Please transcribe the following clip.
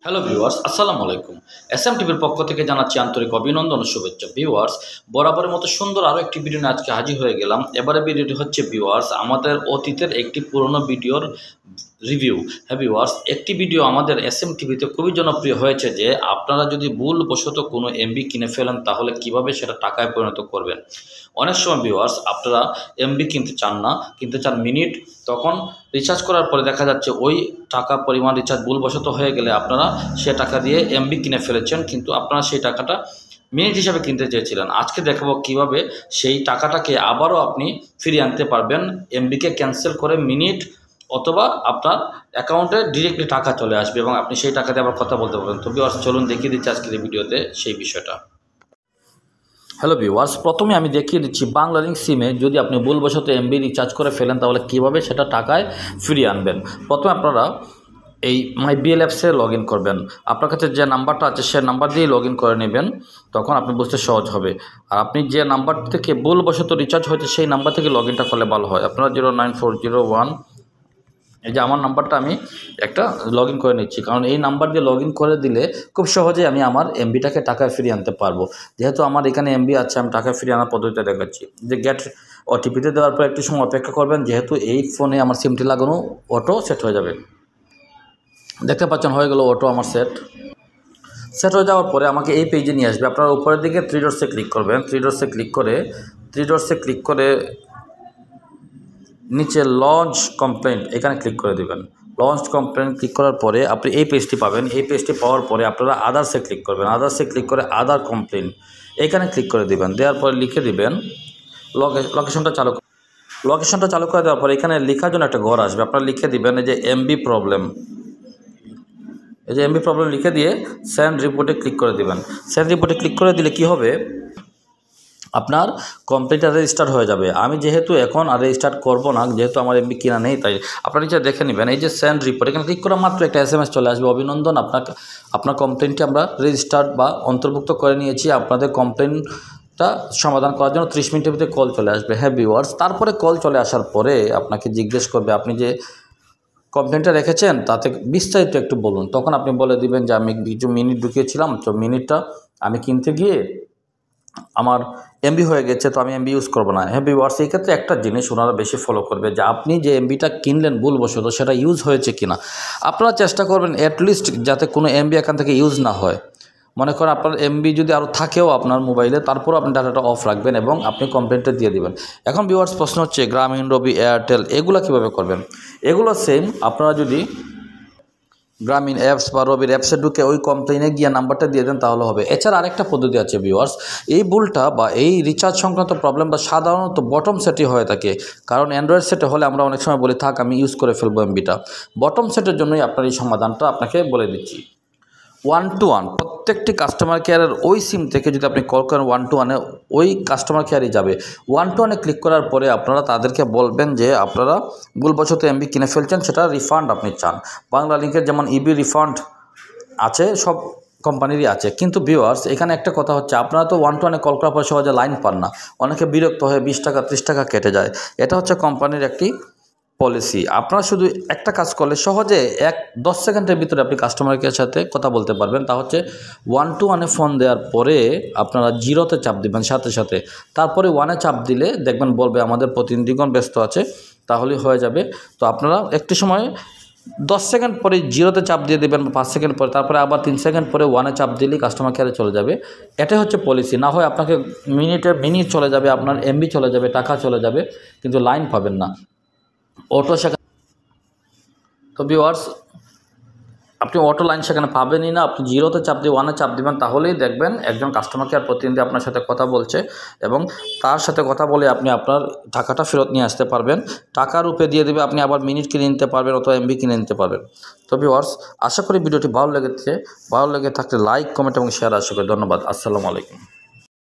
Hello viewers, আসসালামু আলাইকুম। SM টিভির পক্ষ থেকে জানাচ্ছি আন্তরিক অভিনন্দন ও শুভেচ্ছা। ভিউয়ার্স, বরাবরের মতো সুন্দর আরও একটি ভিডিও নিয়ে আজকে হাজির হয়ে গেলাম। এবারে ভিডিওটি হচ্ছে ভিউয়ার্স আমাদের অতীতের একটি পুরনো ভিডিওর রিভিউ। হ্যাঁ ভিউয়ার্স, একটি ভিডিও আমাদের এসএম টিভিতে খুবই জনপ্রিয় হয়েছে যে আপনারা যদি ভুলবশত কোনো এমবি কিনে ফেলেন তাহলে কিভাবে সেটা টাকায় পরিণত করবেন। অনেক সময় ভিউয়ার্স আপনারা এমবি কিনতে চান মিনিট, তখন রিচার্জ করার পরে দেখা যাচ্ছে ওই টাকা পরিমাণ রিচার্জ ভুলবশত হয়ে গেলে আপনারা সে টাকা দিয়ে এমবি কিনে ফেলেছেন, কিন্তু আপনারা সেই টাকাটা মিনিট হিসাবে কিনতে চেয়েছিলেন। আজকে দেখাবো কিভাবে সেই টাকাটাকে আবারও আপনি ফিরিয়ে আনতে পারবেন। এমবিকে ক্যান্সেল করে মিনিট অথবা আপনার অ্যাকাউন্টে ডিরেক্টলি টাকা চলে আসবে এবং আপনি সেই টাকা দিয়ে আবার কথা বলতে পারবেন। তো ভিউয়ার্স, চলুন দেখিয়ে দিচ্ছি আজকের এই ভিডিওতে সেই বিষয়টা। হ্যালো ভিউয়ার্স, প্রথমে আমি দেখিয়ে দিচ্ছি বাংলালিংক সিমে যদি আপনি ভুলবশত এমবি রিচার্জ করে ফেলেন তাহলে কীভাবে সেটা টাকায় ফিরিয়ে আনবেন। প্রথমে আপনারা এই মাই বিএল অ্যাপসে লগ ইন করবেন। আপনার কাছে যে নাম্বারটা আছে সে নাম্বার দিয়ে লগ ইন করে নেবেন, তখন আপনি বুঝতে সহজ হবে। আর আপনি যে নাম্বার থেকে ভুলবশত রিচার্জ হয়েছে সেই নাম্বার থেকে লগ ইনটা করলে ভালো হয়। আপনারা 09401, এই যে আমার নাম্বারটা আমি একটা লগ ইন করে নিচ্ছি, কারণ এই নাম্বার দিয়ে লগ ইন করে দিলে খুব সহজেই আমি আমার এমবিটাকে টাকায় ফিরিয়ে আনতে পারবো। যেহেতু আমার এখানে এমবি আছে, আমি টাকা ফিরিয়ে আনার পদ্ধতিটা দেখাচ্ছি। যে গেট ওটিপিতে দেওয়ার পর একটু সময় অপেক্ষা করবেন, যেহেতু এই ফোনে আমার সিমটি লাগানো অটো সেট হয়ে যাবে। দেখতে পাচ্ছেন হয়ে গেল অটো আমার সেট হয়ে যাওয়ার পরে আমাকে এই পেজে নিয়ে আসবে। আপনারা উপরের দিকে থ্রি ডটসে ক্লিক করবেন। থ্রি ডটসে ক্লিক করে নিচে লঞ্চ কমপ্লেন্ট এখানে ক্লিক করে দেবেন। লঞ্চ কমপ্লেন্ট ক্লিক করার পরে আপনি এই পেজটি পাবেন। এই পেজটি পাওয়ার পরে আপনারা আদার্সে ক্লিক করবেন। আদার্সে ক্লিক করে আদার কমপ্লেন এখানে ক্লিক করে দেবেন। দেওয়ার পরে লিখে দিবেন লোকেশনটা চালু করে দেওয়ার পরে এখানে লেখার জন্য একটা ঘর আসবে। আপনারা লিখে দিবেন এই যে এমবি প্রবলেম, এই যে এমবি প্রবলেম লিখে দিয়ে সেন্ড রিপোর্টে ক্লিক করে দেবেন। সেন্ড রিপোর্টে ক্লিক করে দিলে কি হবে, আপনার কমপ্লিটটা রেজিস্টার হয়ে যাবে। আমি যেহেতু এখন আর রেজিস্টার্ট করবো না, যেহেতু আমার এমবি কিনা নেই, তাই আপনারা নিচে দেখে নেবেন এই যে সেন্ড রিপোর্ট, এখানে ক্লিক করা মাত্র একটা SMS চলে আসবে, অভিনন্দন, আপনার কমপ্লেনটি আমরা রেজিস্টার্ড বা অন্তর্ভুক্ত করে নিয়েছি। আপনাদের কমপ্লেনটা সমাধান করার জন্য 30 মিনিটের ভিতরে কল চলে আসবে। হ্যাঁ ভিউয়ার্স, তারপরে কল চলে আসার পরে আপনাকে জিজ্ঞেস করবে আপনি যে কমপ্লেনটা রেখেছেন তাতে বিস্তারিত একটু বলুন। তখন আপনি বলে দিবেন যে আমি কিছু মিনিট ঢুকিয়েছিলাম, তো মিনিটটা আমি কিনতে গিয়ে আমার এমবি হয়ে গেছে, তো আমি এমবি ইউজ করবো না। হ্যাঁ ভিউয়ার্স, এই ক্ষেত্রে একটা জিনিস ওনারা বেশি ফলো করবে যে আপনি যে এমবিটা কিনলেন ভুলবশত সেটা ইউজ হয়েছে কিনা। আপনারা চেষ্টা করবেন অ্যাটলিস্ট যাতে কোনো এমবি এখান থেকে ইউজ না হয়। মনে করেন আপনার এমবি যদি আরও থাকেও আপনার মোবাইলে, তারপরও আপনি ডাটাটা অফ রাখবেন এবং আপনি কমপ্লেনটা দিয়ে দিবেন। এখন ভিউয়ার্স, প্রশ্ন হচ্ছে গ্রামীণ, রবি, এয়ারটেল এগুলো কীভাবে করবেন। এগুলো সেম, আপনারা যদি গ্রামীণ অ্যাপস বা রবির অ্যাপসে ঢুকে ওই কমপ্লেনে গিয়ে নাম্বারটা দিয়ে দেন তাহলে হবে। এছাড়া আরেকটা পদ্ধতি আছে ভিউয়ার্স, এই ভুলটা বা এই রিচার্জ সংক্রান্ত প্রবলেমটা সাধারণত বটম সেটে হয়ে থাকে। কারণ অ্যান্ড্রয়েড সেটে হলে আমরা অনেক সময় বলি থাক আমি ইউজ করে ফেলবো এমবিটা। বটম সেটের জন্যই আপনার এই সমাধানটা আপনাকে বলে দিচ্ছি। 1-to-1 প্রত্যেকটি কাস্টমার কেয়ারের ওই সিম থেকে যদি আপনি কল করেন 1-to-1-এ ওই কাস্টমার কেয়ারই যাবে। 1-to-1-এ ক্লিক করার পরে আপনারা তাদেরকে বলবেন যে আপনারা ভুলবশত এমবি কিনে ফেলছেন, সেটা রিফান্ড আপনি চান। বাংলালিংকের যেমন ইবি রিফান্ড আছে, সব কোম্পানিরই আছে। কিন্তু ভিউয়ার্স, এখানে একটা কথা হচ্ছে আপনারা তো 1-to-1-এ কল করার পর সহজে লাইন পান না, অনেকে বিরক্ত হয়ে 20 টাকা 30 টাকা কেটে যায়। এটা হচ্ছে কোম্পানির একটি পলিসি। আপনারা শুধু একটা কাজ করলে সহজে 10 সেকেন্ডের ভিতরে আপনি কাস্টমার কেয়ারের সাথে কথা বলতে পারবেন। তা হচ্ছে 1-to-1-এ ফোন দেওয়ার পরে আপনারা 0-তে চাপ দিবেন সাথে, তারপরে 1-এ চাপ দিলে দেখবেন বলবে আমাদের প্রতিনিধিগণ ব্যস্ত আছে, তাহলেই হয়ে যাবে। তো আপনারা একটু সময় 10 সেকেন্ড পরে 0-তে চাপ দিয়ে দেবেন, 5 সেকেন্ড পরে, তারপরে আবার 3 সেকেন্ড পরে 1-এ চাপ দিলেই কাস্টমার কেয়ারে চলে যাবে। এটাই হচ্ছে পলিসি। না হয় আপনাকে মিনিট চলে যাবে, আপনার এমবি চলে যাবে, টাকা চলে যাবে, কিন্তু লাইন পাবেন না। অটো সেখানে, তো ভিউয়ার্স আপনি অটো লাইন সেখানে পাবেনই না। আপনি 0-তে চাপ দিয়ে 1-এ চাপ দিবেন, তাহলেই দেখবেন একজন কাস্টমার কেয়ার প্রতিনিধি আপনার সাথে কথা বলছে এবং তার সাথে কথা বলে আপনি আপনার টাকাটা ফেরত নিয়ে আসতে পারবেন। টাকা রূপে দিয়ে দেবে, আপনি আবার মিনিট কিনে নিতে পারবেন অথবা এমবি কিনে নিতে পারবেন। তো ভিউয়ার্স, আশা করি ভিডিওটি ভালো লেগে থাকলে লাইক, কমেন্ট এবং শেয়ার আশা করি। ধন্যবাদ। আসসালামু আলাইকুম।